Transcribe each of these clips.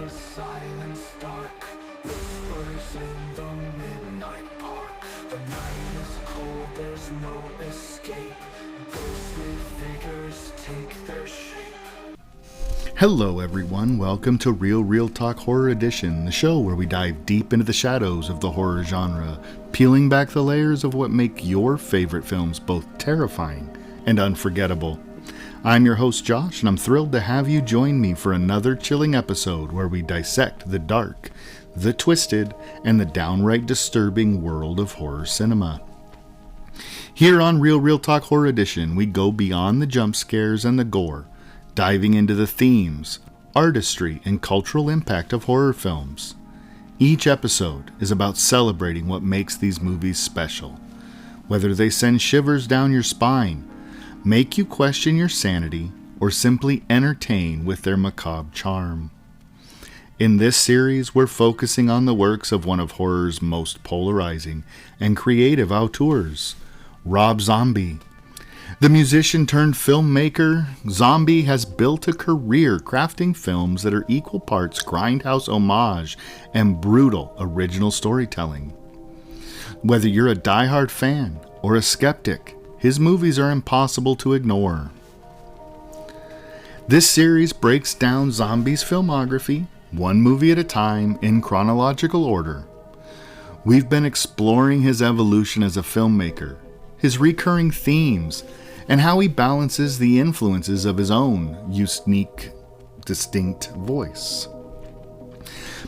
the silence dark, whispers in the midnight park. The night is cold, there's no escape. Ghostly figures take their shape. Hello everyone, welcome to Real Talk Horror Edition, the show where we dive deep into the shadows of the horror genre, peeling back the layers of what make your favorite films both terrifying and unforgettable. I'm your host Josh, and I'm thrilled to have you join me for another chilling episode where we dissect the dark, the twisted, and the downright disturbing world of horror cinema. Here on Real Talk Horror Edition, we go beyond the jump scares and the gore, diving into the themes, artistry, and cultural impact of horror films. Each episode is about celebrating what makes these movies special, whether they send shivers down your spine, make you question your sanity, or simply entertain with their macabre charm. In this series, we're focusing on the works of one of horror's most polarizing and creative auteurs, Rob Zombie. The musician turned filmmaker, Zombie has built a career crafting films that are equal parts grindhouse homage and brutal original storytelling. Whether you're a diehard fan or a skeptic, his movies are impossible to ignore. This series breaks down Zombie's filmography, one movie at a time, in chronological order. We've been exploring his evolution as a filmmaker, his recurring themes, and how he balances the influences of his own unique, distinct voice.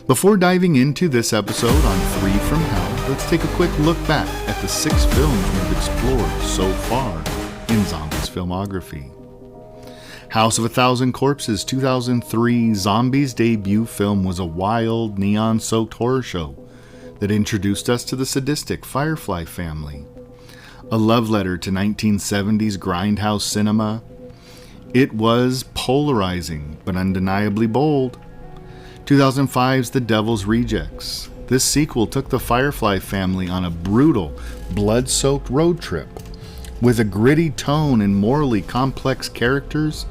Before diving into this episode on Three from Hell, let's take a quick look back at the 6 films we've explored so far in Zombie's filmography. House of a Thousand Corpses, 2003, Zombie's debut film, was a wild, neon-soaked horror show that introduced us to the sadistic Firefly family. A love letter to 1970s grindhouse cinema, it was polarizing but undeniably bold. 2005's The Devil's Rejects. This sequel took the Firefly family on a brutal, blood-soaked road trip. With a gritty tone and morally complex characters,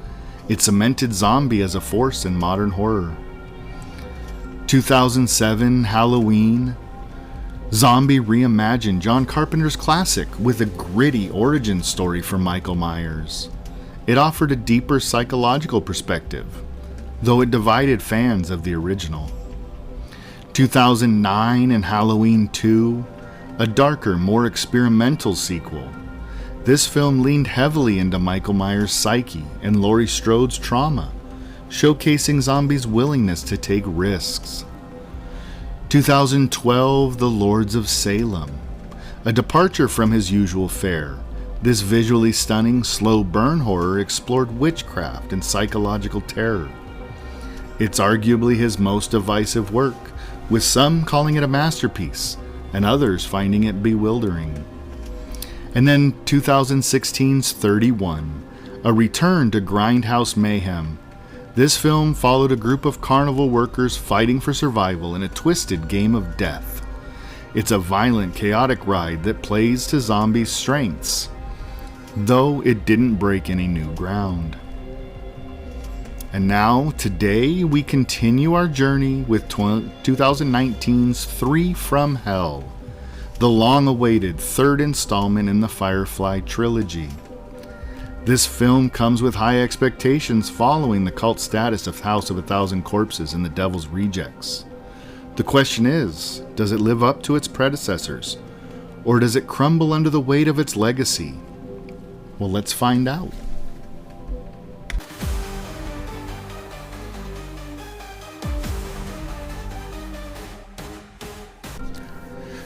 it cemented Zombie as a force in modern horror. 2007 Halloween. Zombie reimagined John Carpenter's classic with a gritty origin story for Michael Myers. It offered a deeper psychological perspective, though it divided fans of the original. 2009 and Halloween 2, a darker, more experimental sequel. This film leaned heavily into Michael Myers' psyche and Laurie Strode's trauma, showcasing Zombie's willingness to take risks. 2012, The Lords of Salem. A departure from his usual fare, this visually stunning, slow burn horror explored witchcraft and psychological terror. It's arguably his most divisive work, with some calling it a masterpiece and others finding it bewildering. And then 2016's 31, a return to grindhouse mayhem. This film followed a group of carnival workers fighting for survival in a twisted game of death. It's a violent, chaotic ride that plays to Zombie's strengths, though it didn't break any new ground. And now, today, we continue our journey with 2019's Three from Hell, the long-awaited third installment in the Firefly trilogy. This film comes with high expectations following the cult status of House of a Thousand Corpses and The Devil's Rejects. The question is, does it live up to its predecessors, or does it crumble under the weight of its legacy? Well, let's find out.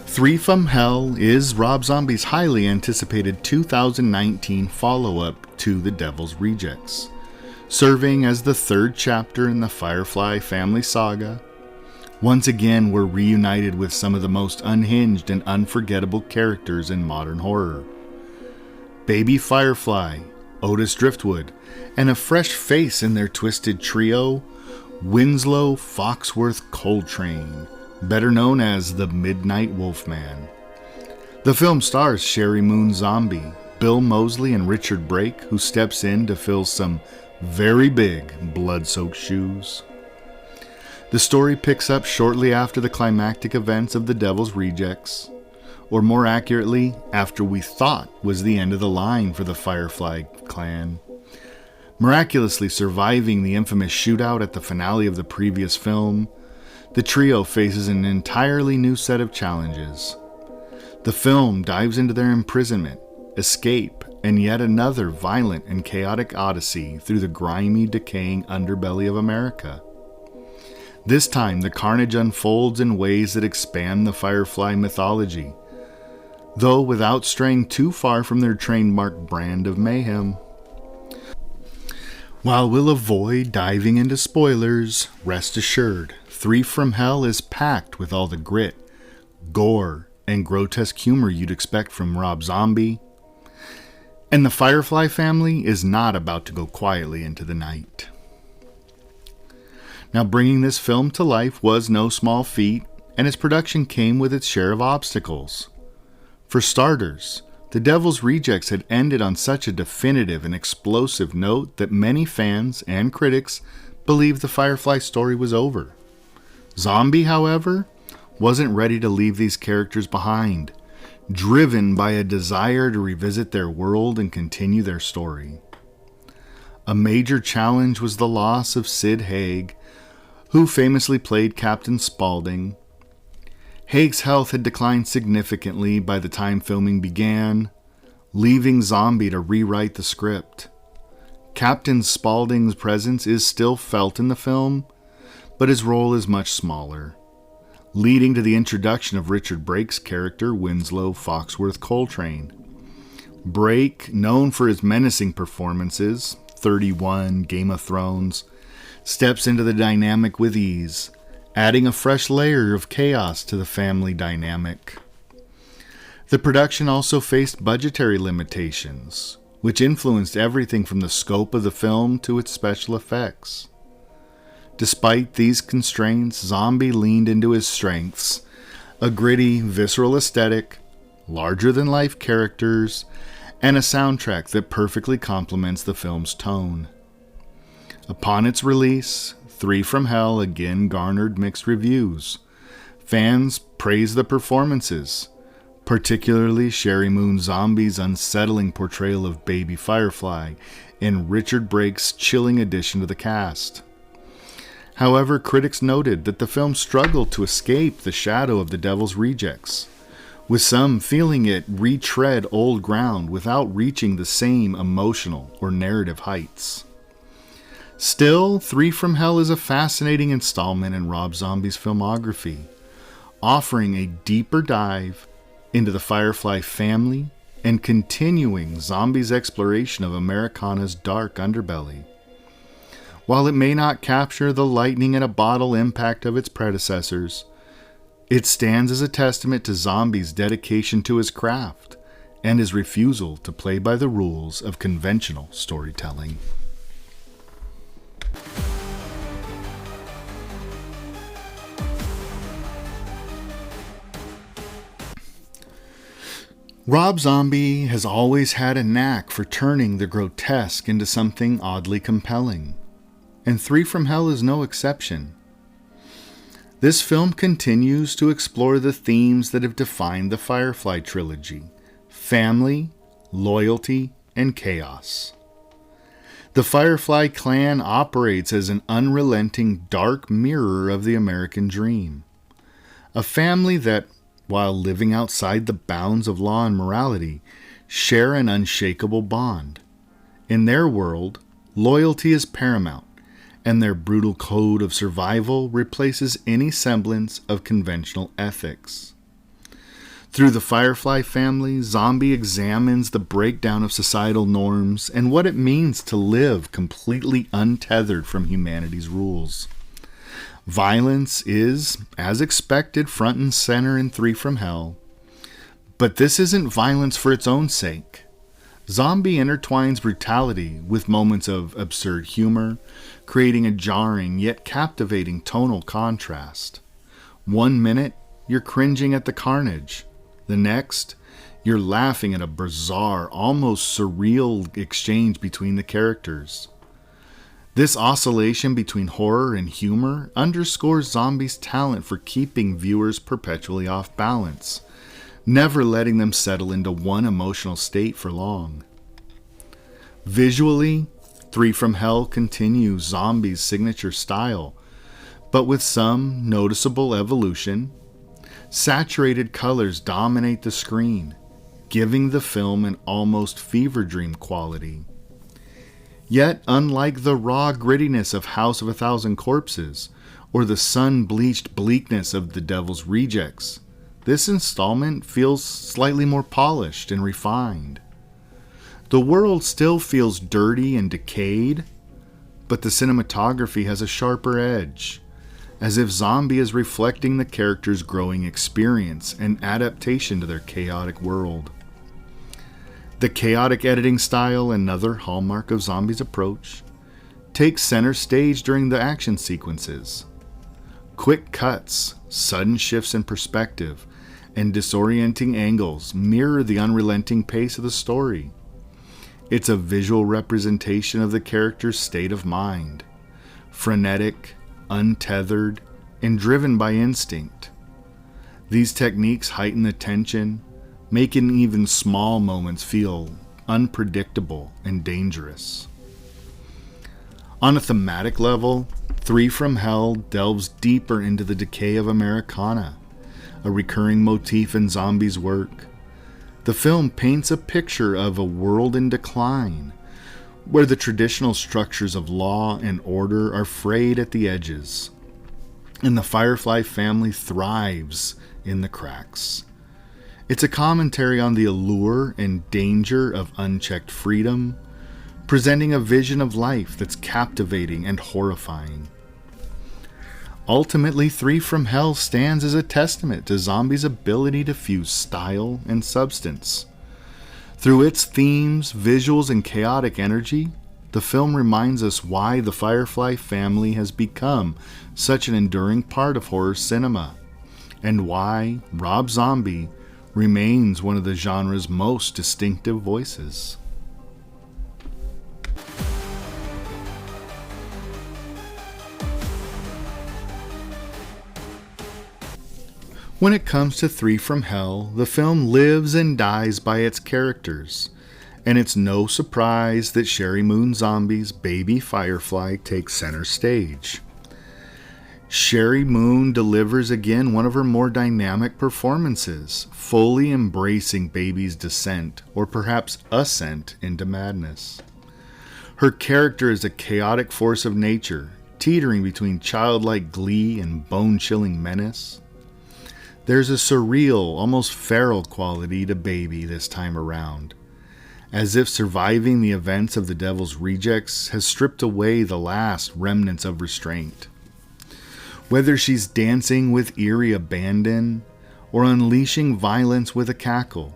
Three from Hell is Rob Zombie's highly anticipated 2019 follow-up to The Devil's Rejects, serving as the third chapter in the Firefly family saga. Once again, we're reunited with some of the most unhinged and unforgettable characters in modern horror. Baby Firefly, Otis Driftwood, and a fresh face in their twisted trio, Winslow Foxworth Coltrane, better known as the Midnight Wolfman. The film stars Sheri Moon Zombie, Bill Moseley, and Richard Brake, who steps in to fill some very big blood-soaked shoes. The story picks up shortly after the climactic events of The Devil's Rejects, or more accurately, after we thought was the end of the line for the Firefly clan. Miraculously surviving the infamous shootout at the finale of the previous film, the trio faces an entirely new set of challenges. The film dives into their imprisonment, escape, and yet another violent and chaotic odyssey through the grimy, decaying underbelly of America. This time, the carnage unfolds in ways that expand the Firefly mythology, though without straying too far from their trademark brand of mayhem. While we'll avoid diving into spoilers, rest assured, Three from Hell is packed with all the grit, gore, and grotesque humor you'd expect from Rob Zombie. And the Firefly family is not about to go quietly into the night. Now, bringing this film to life was no small feat, and its production came with its share of obstacles. For starters, The Devil's Rejects had ended on such a definitive and explosive note that many fans and critics believed the Firefly story was over. Zombie, however, wasn't ready to leave these characters behind, driven by a desire to revisit their world and continue their story. A major challenge was the loss of Sid Haig, who famously played Captain Spaulding. Haig's health had declined significantly by the time filming began, leaving Zombie to rewrite the script. Captain Spaulding's presence is still felt in the film, but his role is much smaller, leading to the introduction of Richard Brake's character, Winslow Foxworth Coltrane. Brake, known for his menacing performances, 31, Game of Thrones, steps into the dynamic with ease, adding a fresh layer of chaos to the family dynamic. The production also faced budgetary limitations, which influenced everything from the scope of the film to its special effects. Despite these constraints, Zombie leaned into his strengths, a gritty, visceral aesthetic, larger-than-life characters, and a soundtrack that perfectly complements the film's tone. Upon its release, Three from Hell again garnered mixed reviews. Fans praised the performances, particularly Sheri Moon Zombie's unsettling portrayal of Baby Firefly and Richard Brake's chilling addition to the cast. However, critics noted that the film struggled to escape the shadow of The Devil's Rejects, with some feeling it retread old ground without reaching the same emotional or narrative heights. Still, Three from Hell is a fascinating installment in Rob Zombie's filmography, offering a deeper dive into the Firefly family and continuing Zombie's exploration of Americana's dark underbelly. While it may not capture the lightning in a bottle impact of its predecessors, it stands as a testament to Zombie's dedication to his craft and his refusal to play by the rules of conventional storytelling. Rob Zombie has always had a knack for turning the grotesque into something oddly compelling, and Three from Hell is no exception. This film continues to explore the themes that have defined the Firefly trilogy: family, loyalty, and chaos. The Firefly clan operates as an unrelenting dark mirror of the American dream. A family that, while living outside the bounds of law and morality, share an unshakable bond. In their world, loyalty is paramount, and their brutal code of survival replaces any semblance of conventional ethics. Through the Firefly family, Zombie examines the breakdown of societal norms and what it means to live completely untethered from humanity's rules. Violence is, as expected, front and center in Three from Hell. But this isn't violence for its own sake. Zombie intertwines brutality with moments of absurd humor, creating a jarring yet captivating tonal contrast. 1 minute, you're cringing at the carnage. The next, you're laughing at a bizarre, almost surreal exchange between the characters. This oscillation between horror and humor underscores Zombie's talent for keeping viewers perpetually off balance, never letting them settle into one emotional state for long. Visually, Three from Hell continues Zombie's signature style, but with some noticeable evolution. Saturated colors dominate the screen, giving the film an almost fever dream quality. Yet, unlike the raw grittiness of House of a Thousand Corpses, or the sun-bleached bleakness of The Devil's Rejects, this installment feels slightly more polished and refined. The world still feels dirty and decayed, but the cinematography has a sharper edge, as if Zombie is reflecting the character's growing experience and adaptation to their chaotic world. The chaotic editing style, another hallmark of Zombie's approach, takes center stage during the action sequences. Quick cuts, sudden shifts in perspective, and disorienting angles mirror the unrelenting pace of the story. It's a visual representation of the character's state of mind, frenetic, untethered, and driven by instinct. These techniques heighten the tension, making even small moments feel unpredictable and dangerous. On a thematic level, Three from Hell delves deeper into the decay of Americana, a recurring motif in Zombie's work. The film paints a picture of a world in decline, where the traditional structures of law and order are frayed at the edges, and the Firefly family thrives in the cracks. It's a commentary on the allure and danger of unchecked freedom, presenting a vision of life that's captivating and horrifying. Ultimately, Three from Hell stands as a testament to Zombie's ability to fuse style and substance. Through its themes, visuals, and chaotic energy, the film reminds us why the Firefly family has become such an enduring part of horror cinema, and why Rob Zombie remains one of the genre's most distinctive voices. When it comes to Three from Hell, the film lives and dies by its characters, and it's no surprise that Sheri Moon Zombie's baby Firefly takes center stage. Sheri Moon delivers again one of her more dynamic performances, fully embracing baby's descent, or perhaps ascent, into madness. Her character is a chaotic force of nature, teetering between childlike glee and bone-chilling menace. There's a surreal, almost feral quality to baby this time around, as if surviving the events of The Devil's Rejects has stripped away the last remnants of restraint. Whether she's dancing with eerie abandon or unleashing violence with a cackle,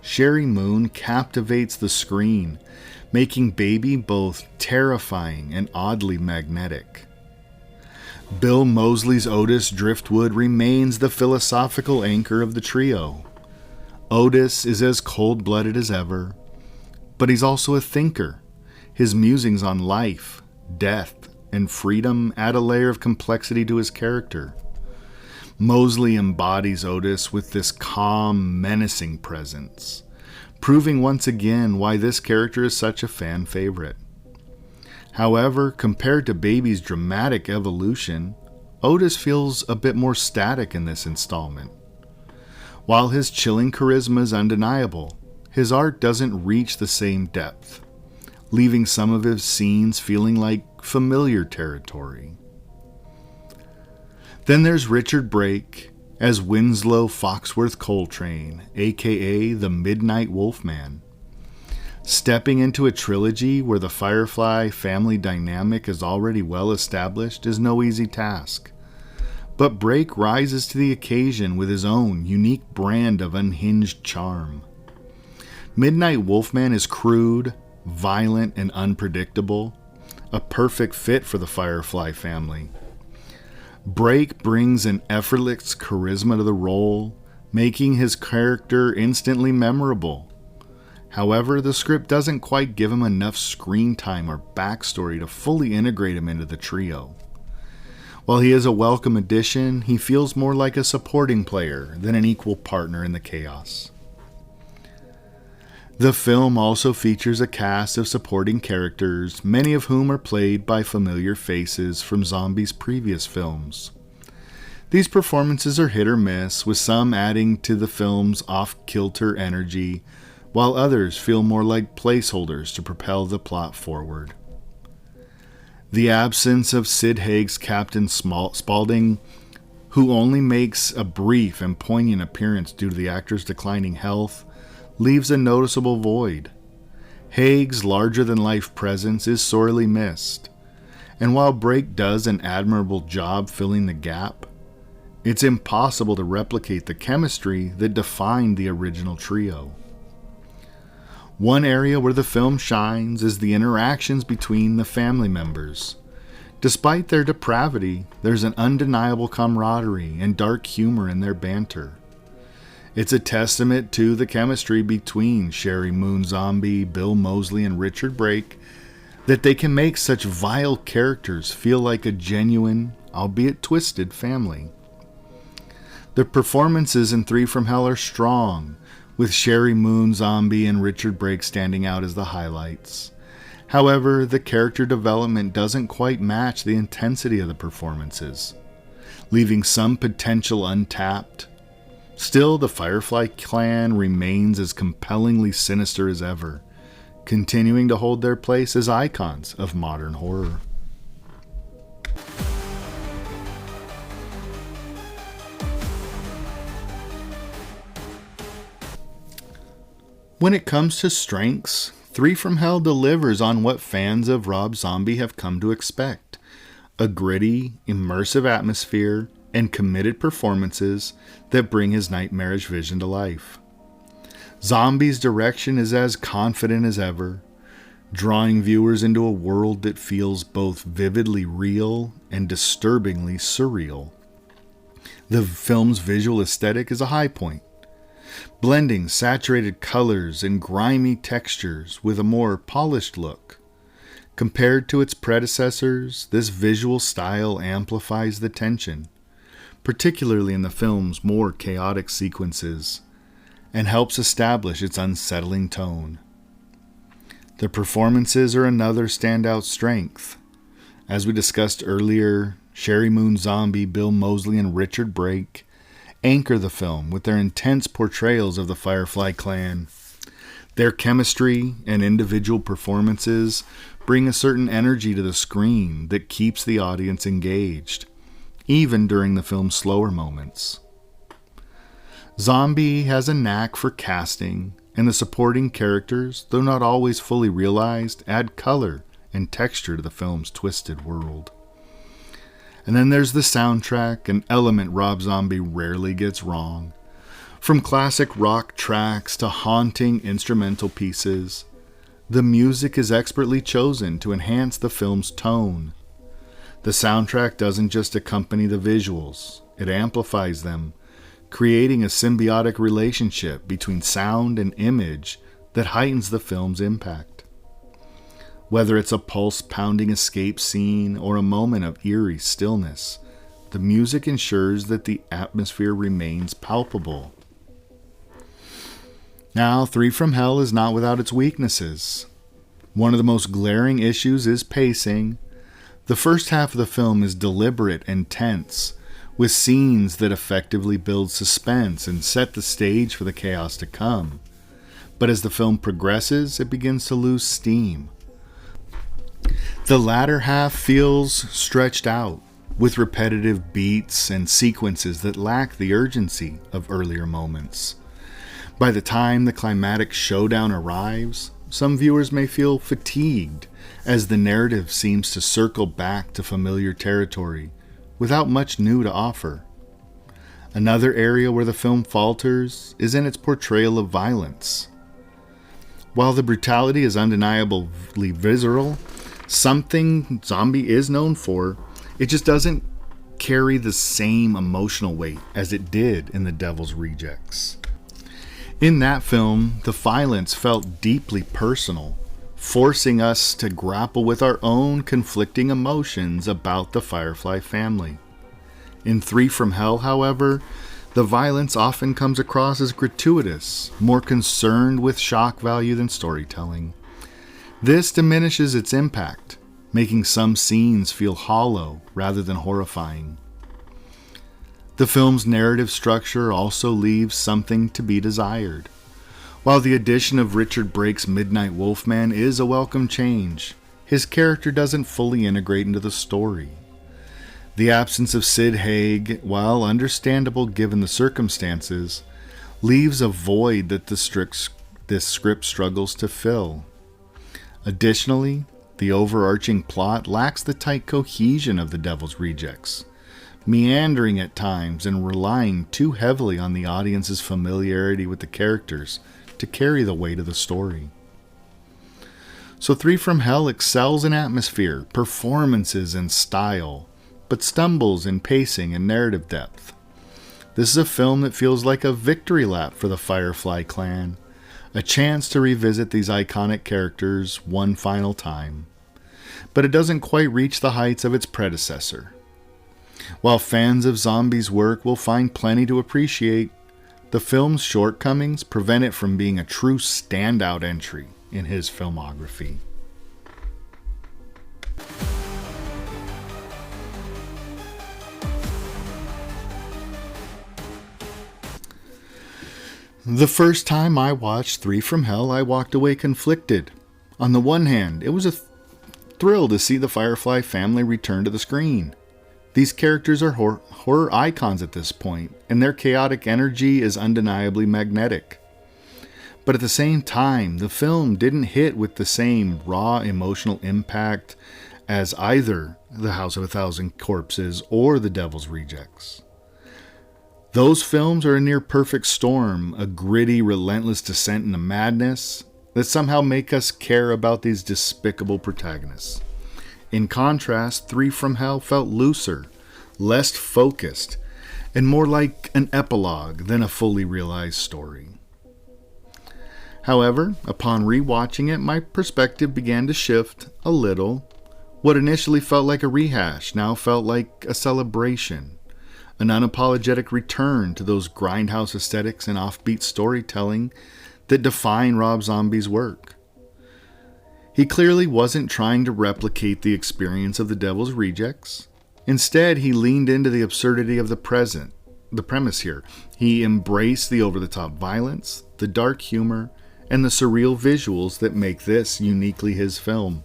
Sheri Moon captivates the screen, making baby both terrifying and oddly magnetic. Bill Moseley's Otis Driftwood remains the philosophical anchor of the trio. Otis is as cold-blooded as ever, but he's also a thinker. His musings on life, death, and freedom add a layer of complexity to his character. Moseley embodies Otis with this calm, menacing presence, proving once again why this character is such a fan favorite. However, compared to Baby's dramatic evolution, Otis feels a bit more static in this installment. While his chilling charisma is undeniable, his art doesn't reach the same depth, leaving some of his scenes feeling like familiar territory. Then there's Richard Brake as Winslow Foxworth Coltrane, aka the Midnight Wolfman. Stepping into a trilogy where the Firefly family dynamic is already well established is no easy task, but Brake rises to the occasion with his own unique brand of unhinged charm. Midnight Wolfman is crude, violent, and unpredictable, a perfect fit for the Firefly family. Brake brings an effortless charisma to the role, making his character instantly memorable. However, the script doesn't quite give him enough screen time or backstory to fully integrate him into the trio. While he is a welcome addition, he feels more like a supporting player than an equal partner in the chaos. The film also features a cast of supporting characters, many of whom are played by familiar faces from Zombie's previous films. These performances are hit or miss, with some adding to the film's off-kilter energy, while others feel more like placeholders to propel the plot forward. The absence of Sid Haig's Captain Spaulding, who only makes a brief and poignant appearance due to the actor's declining health, leaves a noticeable void. Haig's larger-than-life presence is sorely missed, and while Brake does an admirable job filling the gap, it's impossible to replicate the chemistry that defined the original trio. One area where the film shines is the interactions between the family members. Despite their depravity, there's an undeniable camaraderie and dark humor in their banter. It's a testament to the chemistry between Sheri Moon Zombie, Bill Moseley, and Richard Brake that they can make such vile characters feel like a genuine, albeit twisted, family. The performances in Three from Hell are strong, with Sheri Moon Zombie and Richard Brake standing out as the highlights. However, the character development doesn't quite match the intensity of the performances, leaving some potential untapped. Still, the Firefly clan remains as compellingly sinister as ever, continuing to hold their place as icons of modern horror. When it comes to strengths, Three from Hell delivers on what fans of Rob Zombie have come to expect: a gritty, immersive atmosphere and committed performances that bring his nightmarish vision to life. Zombie's direction is as confident as ever, drawing viewers into a world that feels both vividly real and disturbingly surreal. The film's visual aesthetic is a high point, blending saturated colors and grimy textures with a more polished look. Compared to its predecessors, this visual style amplifies the tension, particularly in the film's more chaotic sequences, and helps establish its unsettling tone. The performances are another standout strength. As we discussed earlier, Sheri Moon Zombie, Bill Moseley, and Richard Brake anchor the film with their intense portrayals of the Firefly clan. Their chemistry and individual performances bring a certain energy to the screen that keeps the audience engaged, even during the film's slower moments. Zombie has a knack for casting, and the supporting characters, though not always fully realized, add color and texture to the film's twisted world. And then there's the soundtrack, an element Rob Zombie rarely gets wrong. From classic rock tracks to haunting instrumental pieces, the music is expertly chosen to enhance the film's tone. The soundtrack doesn't just accompany the visuals, it amplifies them, creating a symbiotic relationship between sound and image that heightens the film's impact. Whether it's a pulse-pounding escape scene or a moment of eerie stillness, the music ensures that the atmosphere remains palpable. Now, Three from Hell is not without its weaknesses. One of the most glaring issues is pacing. The first half of the film is deliberate and tense, with scenes that effectively build suspense and set the stage for the chaos to come. But as the film progresses, it begins to lose steam. The latter half feels stretched out, with repetitive beats and sequences that lack the urgency of earlier moments. By the time the climatic showdown arrives, some viewers may feel fatigued, as the narrative seems to circle back to familiar territory, without much new to offer. Another area where the film falters is in its portrayal of violence. While the brutality is undeniably visceral, something Zombie is known for, it just doesn't carry the same emotional weight as it did in The Devil's Rejects. In that film, the violence felt deeply personal, forcing us to grapple with our own conflicting emotions about the Firefly family. In Three from Hell, however, the violence often comes across as gratuitous, more concerned with shock value than storytelling. This diminishes its impact, making some scenes feel hollow rather than horrifying. The film's narrative structure also leaves something to be desired. While the addition of Richard Brake's Midnight Wolfman is a welcome change, his character doesn't fully integrate into the story. The absence of Sid Haig, while understandable given the circumstances, leaves a void that this script struggles to fill. Additionally, the overarching plot lacks the tight cohesion of The Devil's Rejects, meandering at times and relying too heavily on the audience's familiarity with the characters to carry the weight of the story. So Three from Hell excels in atmosphere, performances, and style, but stumbles in pacing and narrative depth. This is a film that feels like a victory lap for the Firefly clan, a chance to revisit these iconic characters one final time. But it doesn't quite reach the heights of its predecessor. While fans of Zombie's work will find plenty to appreciate, the film's shortcomings prevent it from being a true standout entry in his filmography. The first time I watched Three from Hell, I walked away conflicted. On the one hand, it was a thrill to see the Firefly family return to the screen. These characters are horror icons at this point, and their chaotic energy is undeniably magnetic. But at the same time, the film didn't hit with the same raw emotional impact as either The House of a Thousand Corpses or The Devil's Rejects. Those films are a near perfect storm, a gritty, relentless descent into madness that somehow make us care about these despicable protagonists. In contrast, Three from Hell felt looser, less focused, and more like an epilogue than a fully realized story. However, upon rewatching it, my perspective began to shift a little. What initially felt like a rehash now felt like a celebration, an unapologetic return to those grindhouse aesthetics and offbeat storytelling that define Rob Zombie's work. He clearly wasn't trying to replicate the experience of The Devil's Rejects. Instead, he leaned into the absurdity of the premise here. He embraced the over-the-top violence, the dark humor, and the surreal visuals that make this uniquely his film.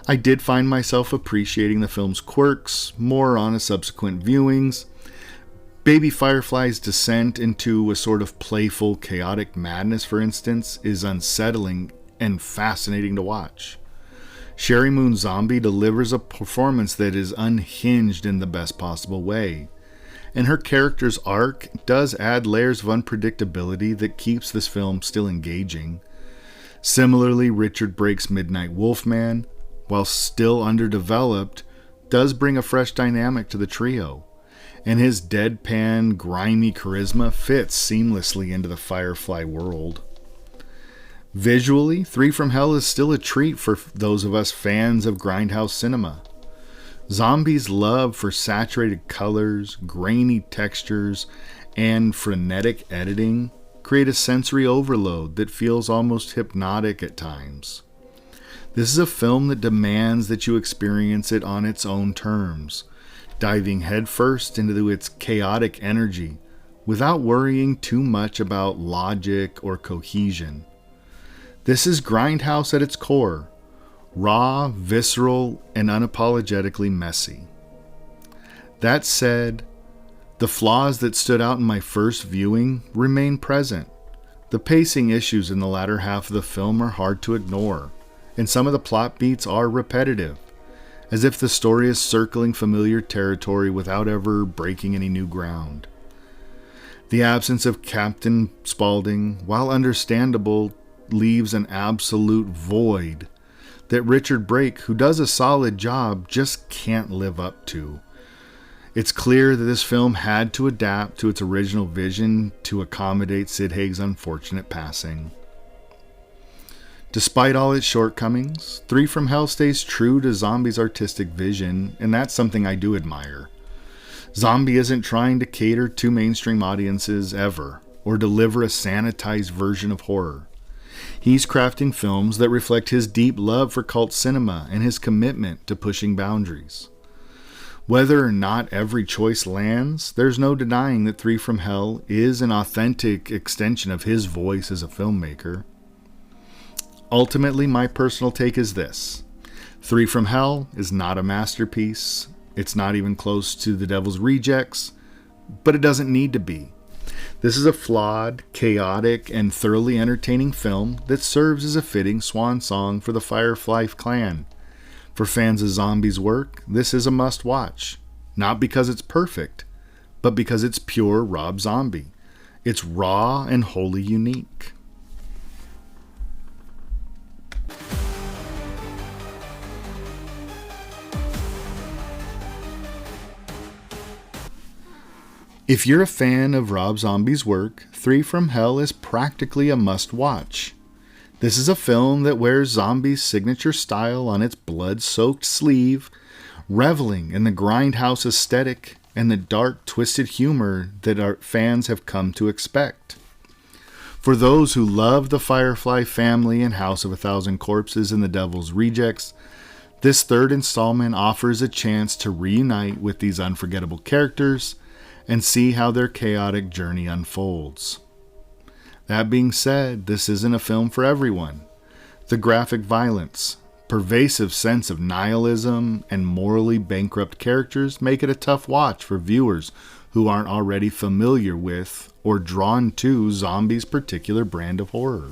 I did find myself appreciating the film's quirks more on a subsequent viewings. Baby Firefly's descent into a sort of playful, chaotic madness, for instance, is unsettling and fascinating to watch. Sheri Moon Zombie delivers a performance that is unhinged in the best possible way, and her character's arc does add layers of unpredictability that keeps this film still engaging. Similarly, Richard Brake's Midnight Wolfman, while still underdeveloped, does bring a fresh dynamic to the trio, and his deadpan, grimy charisma fits seamlessly into the Firefly world. Visually, Three from Hell is still a treat for those of us fans of grindhouse cinema. Zombie's love for saturated colors, grainy textures, and frenetic editing create a sensory overload that feels almost hypnotic at times. This is a film that demands that you experience it on its own terms, diving headfirst into its chaotic energy without worrying too much about logic or cohesion. This is grindhouse at its core, raw, visceral, and unapologetically messy. That said, the flaws that stood out in my first viewing remain present. The pacing issues in the latter half of the film are hard to ignore, and some of the plot beats are repetitive, as if the story is circling familiar territory without ever breaking any new ground. The absence of Captain Spaulding, while understandable, leaves an absolute void that Richard Brake, who does a solid job, just can't live up to. It's clear that this film had to adapt to its original vision to accommodate Sid Haig's unfortunate passing. Despite all its shortcomings, Three from Hell stays true to Zombie's artistic vision, and that's something I do admire. Zombie isn't trying to cater to mainstream audiences ever, or deliver a sanitized version of horror. He's crafting films that reflect his deep love for cult cinema and his commitment to pushing boundaries. Whether or not every choice lands, there's no denying that Three from Hell is an authentic extension of his voice as a filmmaker. Ultimately, my personal take is this. Three from Hell is not a masterpiece. It's not even close to The Devil's Rejects, but it doesn't need to be. This is a flawed, chaotic, and thoroughly entertaining film that serves as a fitting swan song for the Firefly clan. For fans of Zombie's work, this is a must-watch. Not because it's perfect, but because it's pure Rob Zombie. It's raw and wholly unique. If you're a fan of Rob Zombie's work, Three from Hell is practically a must-watch. This is a film that wears Zombie's signature style on its blood-soaked sleeve, reveling in the grindhouse aesthetic and the dark, twisted humor that our fans have come to expect. For those who love the Firefly family and House of a Thousand Corpses and The Devil's Rejects, this third installment offers a chance to reunite with these unforgettable characters and see how their chaotic journey unfolds. That being said, this isn't a film for everyone. The graphic violence, pervasive sense of nihilism, and morally bankrupt characters make it a tough watch for viewers who aren't already familiar with or drawn to Zombie's particular brand of horror.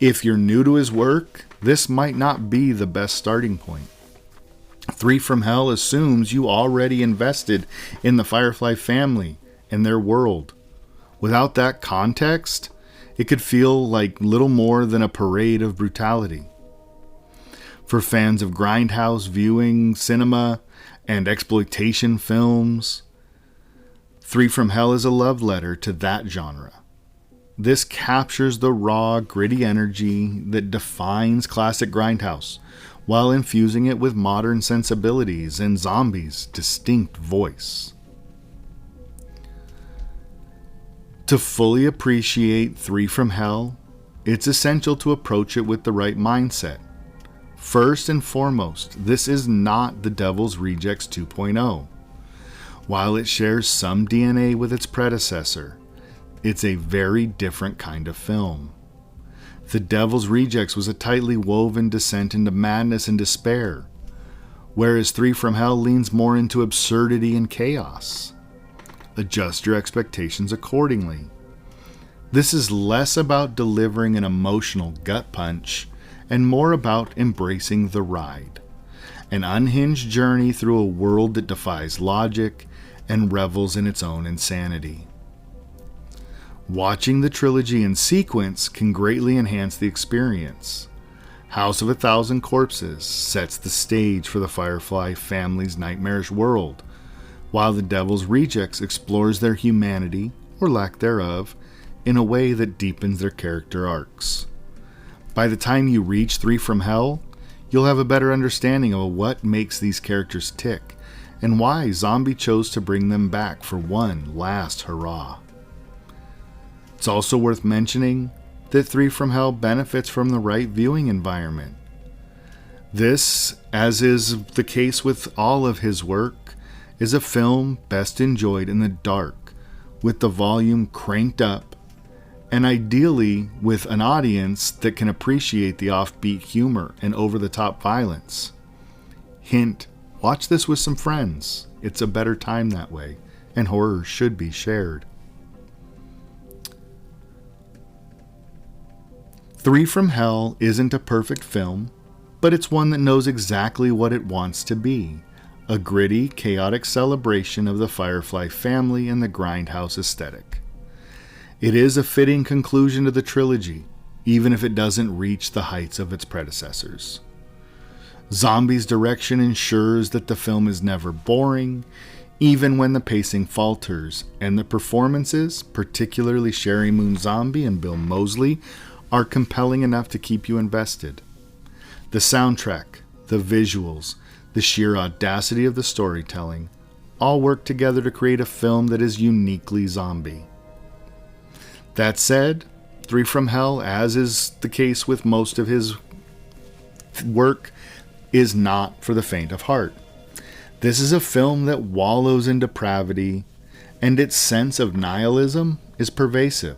If you're new to his work, this might not be the best starting point. Three from Hell assumes you already invested in the Firefly family and their world. Without that context, it could feel like little more than a parade of brutality. For fans of grindhouse viewing cinema and exploitation films, Three from Hell is a love letter to that genre. This captures the raw, gritty energy that defines classic grindhouse, while infusing it with modern sensibilities and Zombie's distinct voice. To fully appreciate Three from Hell, it's essential to approach it with the right mindset. First and foremost, this is not The Devil's Rejects 2.0. While it shares some DNA with its predecessor, it's a very different kind of film. The Devil's Rejects was a tightly woven descent into madness and despair, whereas Three from Hell leans more into absurdity and chaos. Adjust your expectations accordingly. This is less about delivering an emotional gut punch and more about embracing the ride. An unhinged journey through a world that defies logic and revels in its own insanity. Watching the trilogy in sequence can greatly enhance the experience. House of a Thousand Corpses sets the stage for the Firefly family's nightmarish world, while The Devil's Rejects explores their humanity, or lack thereof, in a way that deepens their character arcs. By the time you reach Three from Hell, you'll have a better understanding of what makes these characters tick, and why Zombie chose to bring them back for one last hurrah. It's also worth mentioning that Three from Hell benefits from the right viewing environment. This, as is the case with all of his work, is a film best enjoyed in the dark, with the volume cranked up, and ideally with an audience that can appreciate the offbeat humor and over-the-top violence. Hint, watch this with some friends. It's a better time that way, and horror should be shared. Three from Hell isn't a perfect film, but it's one that knows exactly what it wants to be. A gritty, chaotic celebration of the Firefly family and the grindhouse aesthetic. It is a fitting conclusion to the trilogy, even if it doesn't reach the heights of its predecessors. Zombie's direction ensures that the film is never boring, even when the pacing falters, and the performances, particularly Sheri Moon Zombie and Bill Moseley, are compelling enough to keep you invested. The soundtrack, the visuals, the sheer audacity of the storytelling, all work together to create a film that is uniquely zombie. That said, Three from Hell, as is the case with most of his work, is not for the faint of heart. This is a film that wallows in depravity, and its sense of nihilism is pervasive.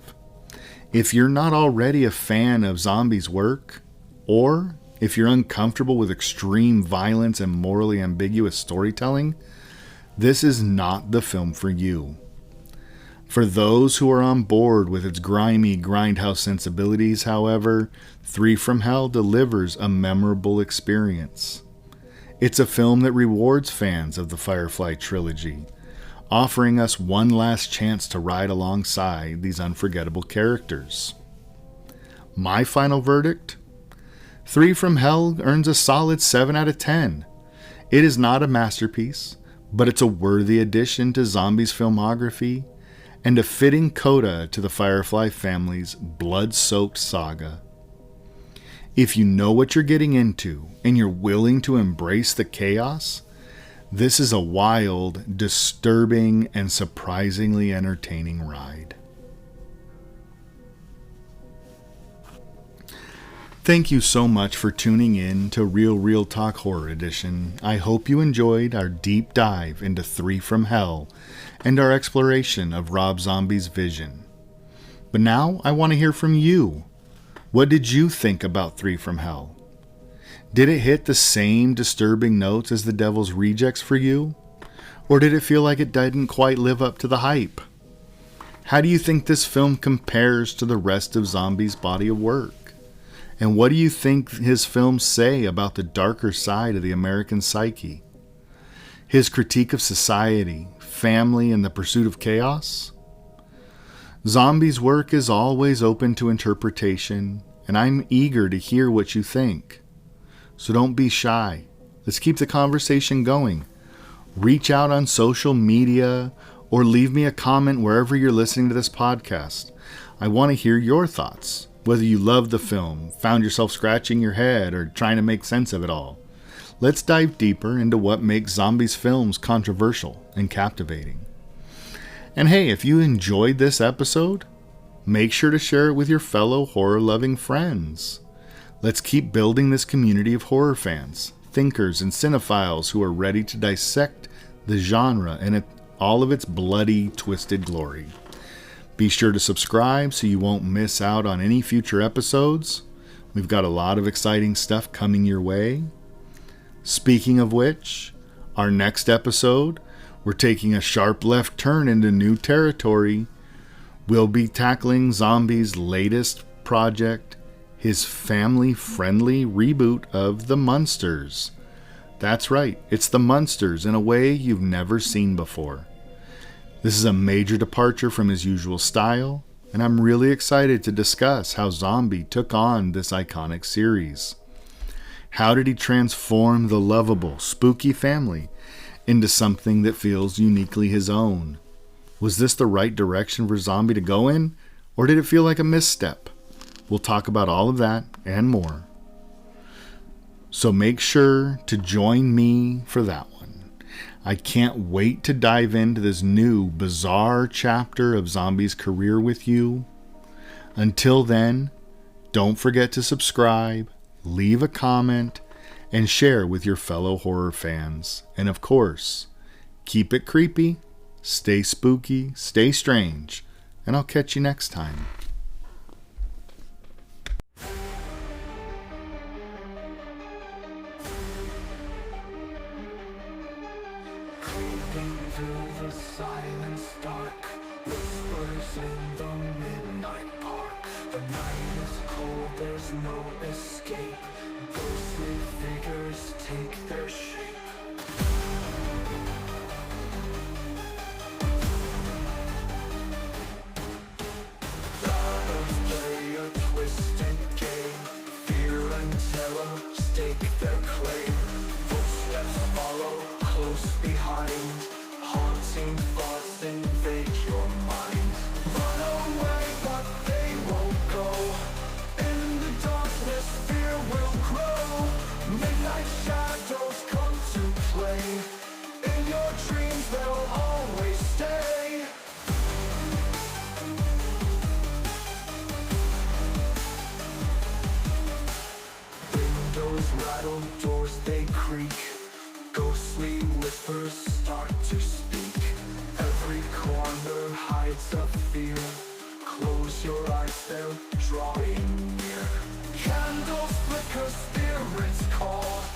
If you're not already a fan of Zombie's work, or if you're uncomfortable with extreme violence and morally ambiguous storytelling, this is not the film for you. For those who are on board with its grimy grindhouse sensibilities, however, Three from Hell delivers a memorable experience. It's a film that rewards fans of the Firefly trilogy, offering us one last chance to ride alongside these unforgettable characters. My final verdict? Three from Hell earns a solid 7 out of 10. It is not a masterpiece, but it's a worthy addition to Zombie's filmography and a fitting coda to the Firefly family's blood-soaked saga. If you know what you're getting into and you're willing to embrace the chaos, this is a wild, disturbing, and surprisingly entertaining ride. Thank you so much for tuning in to Real Talk Horror Edition. I hope you enjoyed our deep dive into Three from Hell and our exploration of Rob Zombie's vision. But now I want to hear from you. What did you think about Three from Hell? Did it hit the same disturbing notes as The Devil's Rejects for you? Or did it feel like it didn't quite live up to the hype? How do you think this film compares to the rest of Zombie's body of work? And what do you think his films say about the darker side of the American psyche? His critique of society, family, and the pursuit of chaos? Zombie's work is always open to interpretation, and I'm eager to hear what you think. So don't be shy. Let's keep the conversation going. Reach out on social media or leave me a comment wherever you're listening to this podcast. I want to hear your thoughts. Whether you loved the film, found yourself scratching your head, or trying to make sense of it all. Let's dive deeper into what makes Zombie's films controversial and captivating. And hey, if you enjoyed this episode, make sure to share it with your fellow horror-loving friends. Let's keep building this community of horror fans, thinkers, and cinephiles who are ready to dissect the genre in all of its bloody, twisted glory. Be sure to subscribe so you won't miss out on any future episodes. We've got a lot of exciting stuff coming your way. Speaking of which, our next episode, we're taking a sharp left turn into new territory. We'll be tackling Zombie's latest project, his family-friendly reboot of The Munsters. That's right, it's The Munsters in a way you've never seen before. This is a major departure from his usual style, and I'm really excited to discuss how Zombie took on this iconic series. How did he transform the lovable, spooky family into something that feels uniquely his own? Was this the right direction for Zombie to go in, or did it feel like a misstep? We'll talk about all of that and more. So make sure to join me for that one. I can't wait to dive into this new, bizarre chapter of Zombie's career with you. Until then, don't forget to subscribe, leave a comment, and share with your fellow horror fans. And of course, keep it creepy, stay spooky, stay strange, and I'll catch you next time. Creeping through the silence dark, whispers in the midnight park. The night is cold, there's no escape. Ghostly figures take their shape. Shadows play a twisted game. Fear and terror stake their claim. Footsteps follow close behind. Haunted rattle, doors they creak. Ghostly whispers start to speak. Every corner hides a fear. Close your eyes, they're drawing near. Candles flicker, spirits call.